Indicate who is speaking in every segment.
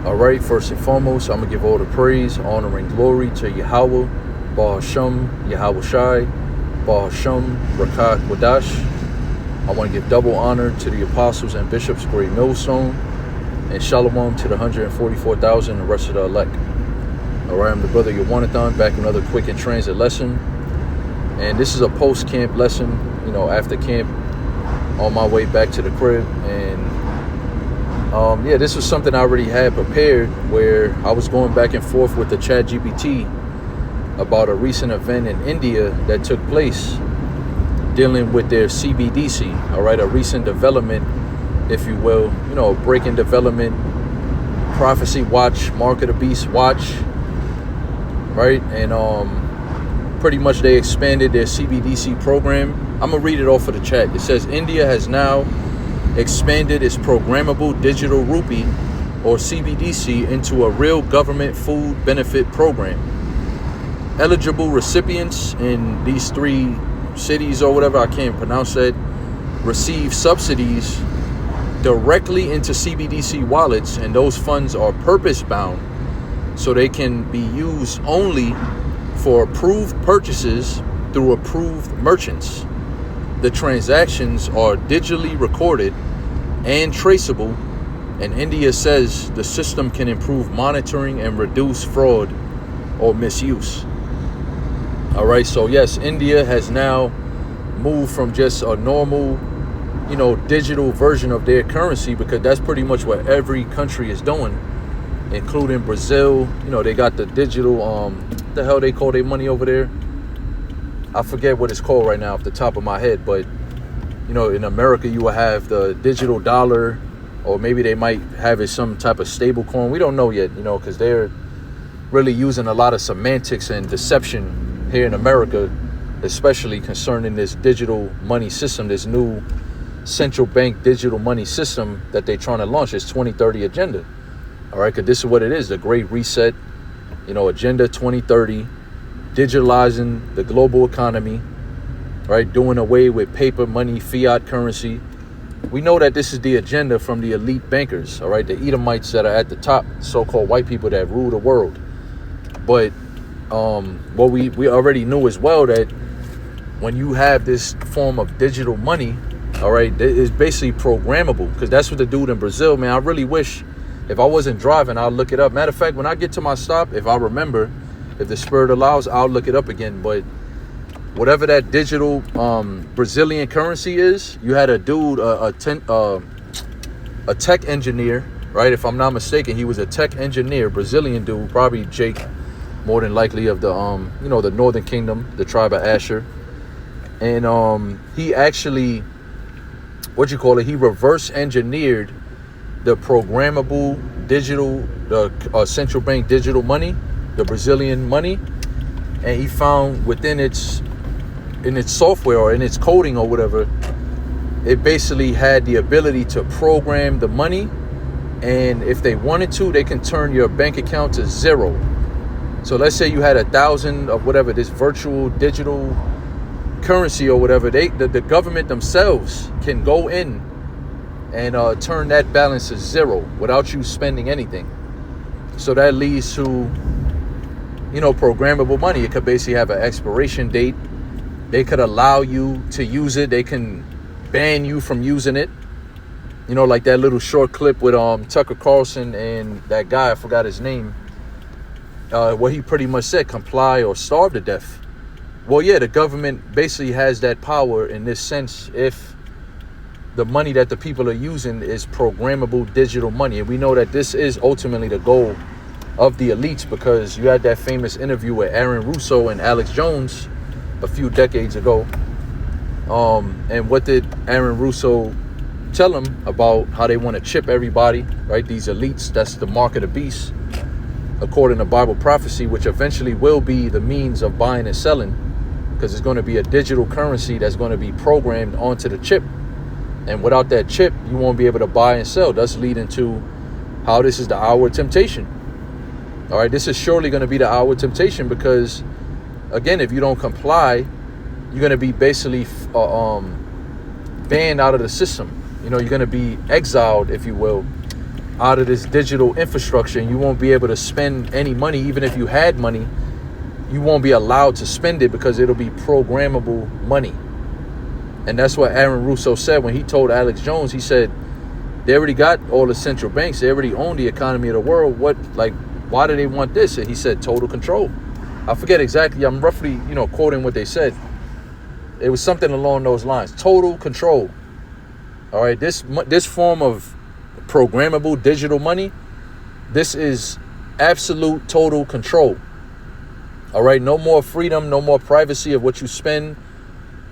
Speaker 1: All right, first and foremost, I'm going to give all the praise, honor, and glory to Yahweh, Bahasham, Yahweh Shai, Bahasham, Rakat Wadash. I want to give double honor to the apostles and bishops, Great Millstone, and Shalom to the 144,000 and the rest of the elect. All right, I'm the brother Yawanathan, back with another quick and transit lesson. And this is a post-camp lesson, after camp, on my way back to the crib. And yeah, this was something I already had prepared, where I was going back and forth with the Cbdc about a recent event in India that took place dealing with their Cbdc, all right, a recent development, if you will, breaking development, prophecy watch, mark of the beast watch, right? And pretty much they expanded their Cbdc program. I'm gonna read it off of the chat. It says, India has now expanded its programmable digital rupee, or Cbdc, into a real government food benefit program. Eligible recipients in these 3 cities or whatever, I can't pronounce that, receive subsidies directly into Cbdc wallets, and those funds are purpose bound, so they can be used only for approved purchases through approved merchants. The transactions are digitally recorded and traceable, and India says the system can improve monitoring and reduce fraud or misuse. All right, so yes, India has now moved from just a normal, digital version of their currency, because that's pretty much what every country is doing, including Brazil. They got the digital, what the hell they call their money over there? I forget what it's called right now off the top of my head, but in America you will have the digital dollar, or maybe they might have it some type of stable coin. We don't know yet, because they're really using a lot of semantics and deception here in America, especially concerning this digital money system, this new central bank digital money system that they're trying to launch, this 2030 agenda. All right, because this is what it is, the Great Reset, Agenda 2030, digitalizing the global economy, right? Doing away with paper money, fiat currency. We know that this is the agenda from the elite bankers, all right? The Edomites that are at the top, so-called white people that rule the world. But what we already knew as well, that when you have this form of digital money, all right, it's basically programmable, because that's what the dude in Brazil, man, I really wish, if I wasn't driving, I'll look it up. Matter of fact, when I get to my stop, if I remember, if the spirit allows, I'll look it up again. But whatever that digital Brazilian currency is, you had a dude, a tech engineer, right? If I'm not mistaken, he was a tech engineer, Brazilian dude, probably Jake, more than likely, of the the Northern Kingdom, the tribe of ASSHUR. And he actually, he reverse engineered the programmable digital, the central bank digital money, the Brazilian money, and he found within in its software, or in its coding or whatever, it basically had the ability to program the money, and if they wanted to, they can turn your bank account to 0. So let's say you had 1,000 of whatever, this virtual digital currency or whatever, the government themselves can go in and turn that balance to 0 without you spending anything. So that leads to programmable money. It could basically have an expiration date. They could allow you to use it. They can ban you from using it. Like that little short clip with Tucker Carlson and that guy, I forgot his name, where he pretty much said comply or starve to death. Well, yeah, the government basically has that power in this sense if the money that the people are using is programmable digital money. And we know that this is ultimately the goal of the elites, because you had that famous interview with Aaron Russo and Alex Jones a few decades ago. And what did Aaron Russo tell them about how they want to chip everybody, right? These elites, that's the mark of the beast, according to Bible prophecy, which eventually will be the means of buying and selling, because it's going to be a digital currency that's going to be programmed onto the chip. And without that chip, you won't be able to buy and sell, thus leading to how this is the hour of temptation. All right, this is surely going to be the hour of temptation, because, again, if you don't comply, you're going to be basically banned out of the system. You're going to be exiled, if you will. out of this digital infrastructure, and you won't be able to spend any money. Even if you had money, you won't be allowed to spend it because it'll be programmable money. And that's what Aaron Russo said when he told Alex Jones. He said they already got all the central banks, they already own the economy of the world. Why do they want this? And he said total control. I forget exactly, I'm roughly quoting what they said. It was something along those lines. Total control. All right, this form of programmable digital money, this is absolute total control. All right, no more freedom, no more privacy of what you spend,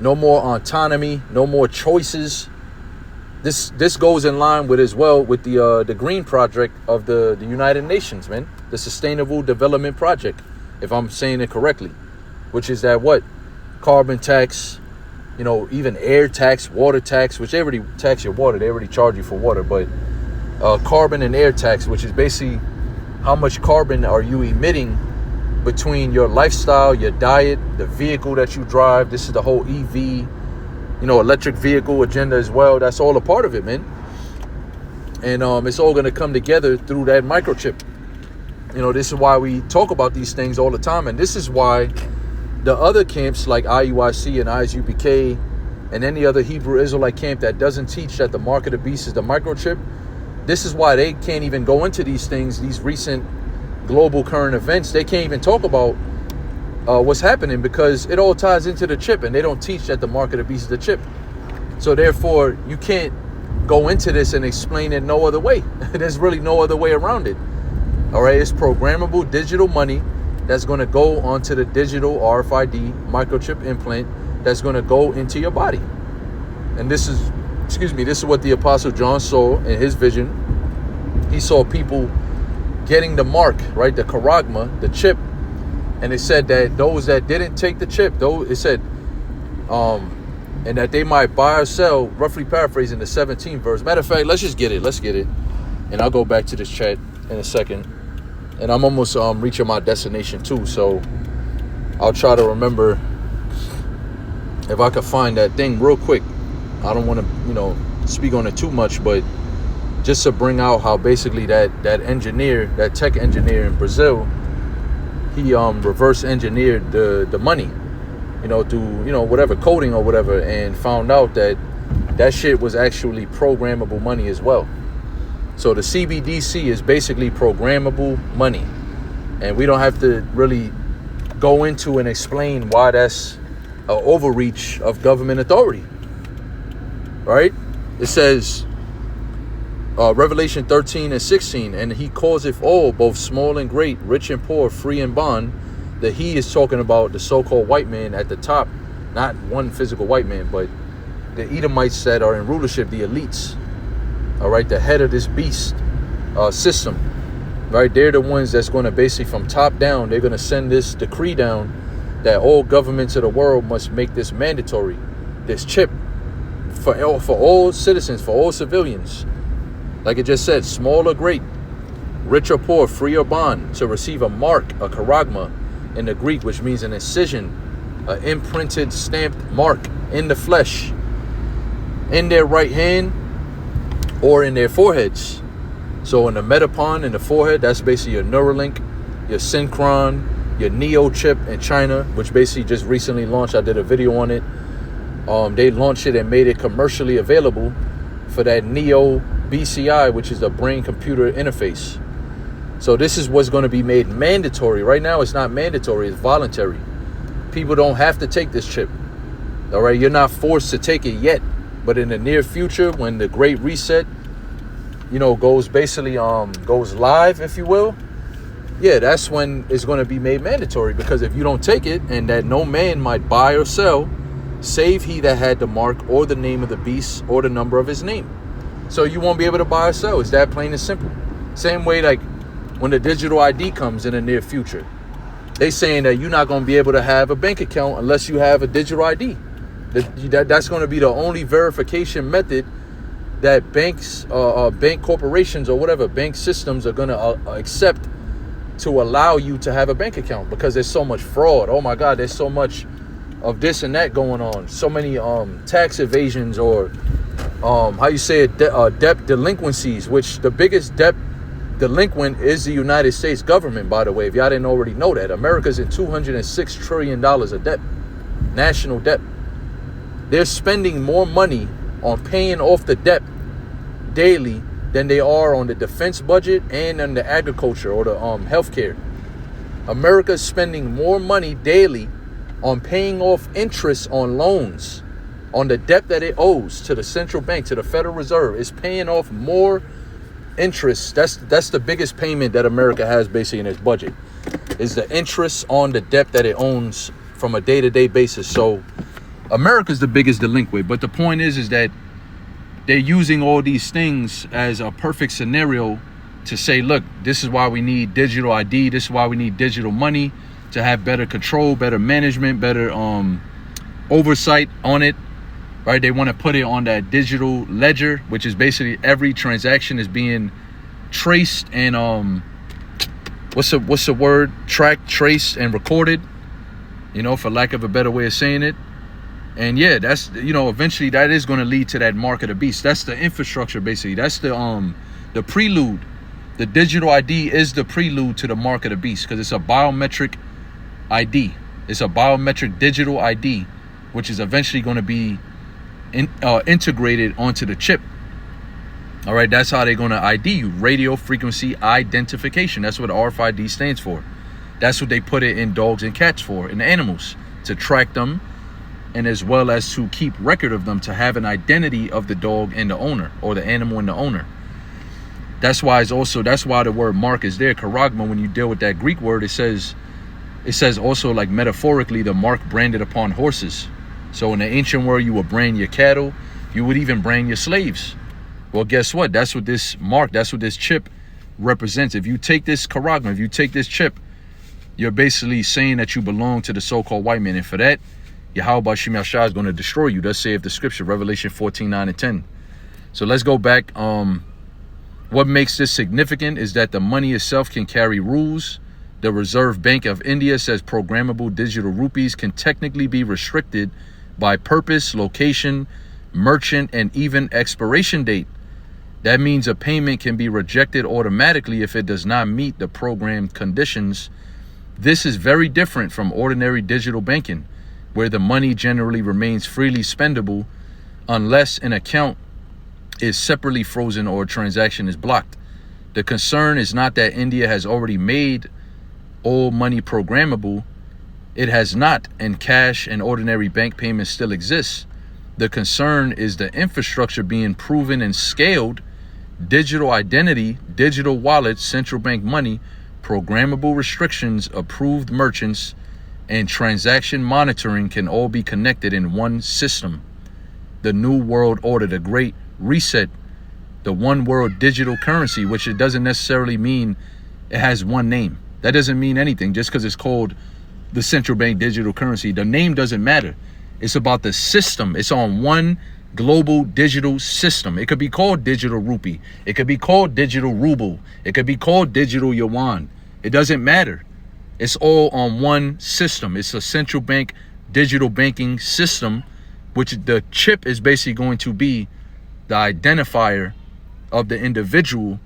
Speaker 1: no more autonomy, no more choices. This goes in line with as well with the green project of the United Nations, man, the Sustainable Development Project, if I'm saying it correctly, which is that what? Carbon tax, even air tax, water tax, which they already tax your water. They already charge you for water, but carbon and air tax, which is basically how much carbon are you emitting between your lifestyle, your diet, the vehicle that you drive. This is the whole EV, electric vehicle agenda as well. That's all a part of it, man. And it's all going to come together through that microchip. This is why we talk about these things all the time. And this is why the other camps like IUIC and ISUPK and any other Hebrew Israelite camp that doesn't teach that the mark of the beast is the microchip, this is why they can't even go into these things, these recent global current events. They can't even talk about what's happening because it all ties into the chip, and they don't teach that the mark of the beast is the chip. So therefore, you can't go into this and explain it no other way. There's really no other way around it. All right, it's programmable digital money that's going to go onto the digital RFID microchip implant that's going to go into your body. And this is what the Apostle John saw in his vision. He saw people getting the mark, right? The charagma, the chip. And it said that those that didn't take the chip, though, it said, and that they might buy or sell, roughly paraphrasing the 17th verse. Matter of fact, let's get it. And I'll go back to this chat in a second. And I'm almost reaching my destination too. So I'll try to remember if I could find that thing real quick. I don't want to, speak on it too much, but just to bring out how basically that engineer, that tech engineer in Brazil, he reverse engineered the money, through whatever coding or whatever, and found out that shit was actually programmable money as well. So the CBDC is basically programmable money, and we don't have to really go into and explain why that's an overreach of government authority, right? It says Revelation 13 and 16, and he causeth all, both small and great, rich and poor, free and bond. That he is talking about the so-called white man at the top, not one physical white man, but the Edomites that are in rulership, the elites, all right, the head of this beast system, right? They're the ones that's going to basically from top down, they're going to send this decree down that all governments of the world must make this mandatory, this chip for all citizens, for all civilians. Like it just said, small or great, rich or poor, free or bond, to receive a mark, a charagma in the Greek, which means an incision, an imprinted, stamped mark in the flesh, in their right hand or in their foreheads. So in the metapon, in the forehead, that's basically your Neuralink, your Synchron, your Neo chip in China, which basically just recently launched. I did a video on it. They launched it and made it commercially available for that Neo BCI, which is the brain computer interface. So this is what's going to be made mandatory. Right now it's not mandatory, it's voluntary. People don't have to take this chip. All right, you're not forced to take it yet, but in the near future, when the Great Reset goes basically goes live, if you will, yeah, that's when it's going to be made mandatory. Because if you don't take it, and that no man might buy or sell save he that had the mark or the name of the beast or the number of his name. So you won't be able to buy or sell. It's that plain and simple. Same way like when the digital ID comes in the near future, they saying that you're not going to be able to have a bank account unless you have a digital ID. That's going to be the only verification method that banks, bank corporations or whatever, bank systems are going to accept to allow you to have a bank account, because there's so much fraud. Oh my God, there's so much of this and that going on. So many tax evasions or how you say it, debt delinquencies, which the biggest debt delinquent is the United States government, by the way, if y'all didn't already know that. America's in $206 trillion of debt, national debt. They're spending more money on paying off the debt daily than they are on the defense budget and on the agriculture or the healthcare. America's spending more money daily on paying off interest on loans, on the debt that it owes to the central bank, to the Federal Reserve. It's paying off more interest. That's the biggest payment that America has basically in its budget, is the interest on the debt that it owns from a day-to-day basis. So America's the biggest delinquent. But the point is that they're using all these things as a perfect scenario to say, look, this is why we need digital ID. This is why we need digital money, to have better control, better management, better oversight on it, right? They want to put it on that digital ledger, which is basically every transaction is being traced and what's the word? Tracked, traced, and recorded, you know, for lack of a better way of saying it. And yeah, that's, you know, eventually that is going to lead to that mark of the beast. That's the infrastructure, basically. That's the prelude. The digital ID is the prelude to the mark of the beast, because it's a biometric ID. It's a biometric digital ID, which is eventually going to be integrated onto the chip. All right, that's how they're going to ID you. Radio frequency identification. That's what RFID stands for. That's what they put it in dogs and cats for, in animals, to track them, and as well as to keep record of them, to have an identity of the dog and the owner, or the animal and the owner. That's why the word mark is there. Charagma, when you deal with that Greek word, it says also, like, metaphorically, the mark branded upon horses. So in the ancient world, you would brand your cattle. You would even brand your slaves. Well, guess what? That's what this mark, that's what this chip represents. If you take this charagma, if you take this chip, you're basically saying that you belong to the so-called white man. And for that, Yahweh YASHAMIAHLA is going to destroy you. Thus saith the scripture, Revelation 14:9 and 10. So let's go back. What makes this significant is that the money itself can carry rules. The Reserve Bank of India says programmable digital rupees can technically be restricted by purpose, location, merchant, and even expiration date. That means a payment can be rejected automatically if it does not meet the programmed conditions. This is very different from ordinary digital banking, where the money generally remains freely spendable unless an account is separately frozen or a transaction is blocked. The concern is not that India has already made all money programmable. It has not, and cash and ordinary bank payments still exist. The concern is the infrastructure being proven and scaled. Digital identity, digital wallets, central bank money, programmable restrictions, approved merchants, and transaction monitoring can all be connected in one system. The new world order, the great reset, the one world digital currency, which it doesn't necessarily mean it has one name. That doesn't mean anything just because it's called the central bank digital currency. The name doesn't matter. It's about the system. It's on one global digital system. It could be called digital rupee. It could be called digital ruble. It could be called digital yuan. It doesn't matter. It's all on one system. It's a central bank digital banking system, which the chip is basically going to be the identifier of the individual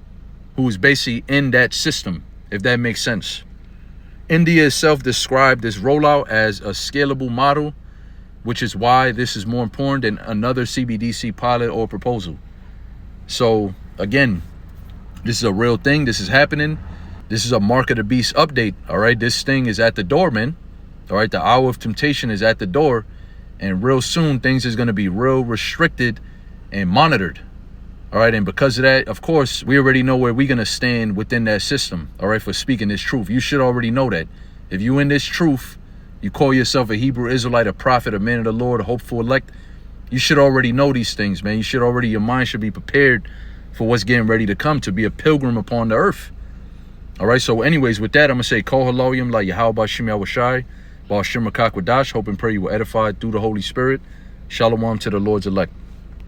Speaker 1: who's basically in that system, if that makes sense. India itself described this rollout as a scalable model, which is why this is more important than another CBDC pilot or proposal. So again, this is a real thing. This is happening. This is a mark of the beast update. All right, this thing is at the door, man. All right, the hour of temptation is at the door, and real soon things is going to be real restricted and monitored. All right, and because of that, of course, we already know where we're going to stand within that system. All right, for speaking this truth. You should already know that. If you in this truth, you call yourself a Hebrew Israelite, a prophet, a man of the Lord, a hopeful elect, you should already know these things, man. You should already, your mind should be prepared for what's getting ready to come, to be a pilgrim upon the earth. All right, so anyways, with that, I'm going to say, Kol Haloyim La Yahweh Shem Yahushai, Ba'ashem Rakak Wadash. Hope and pray you were edified through the Holy Spirit. Shalom to the Lord's elect.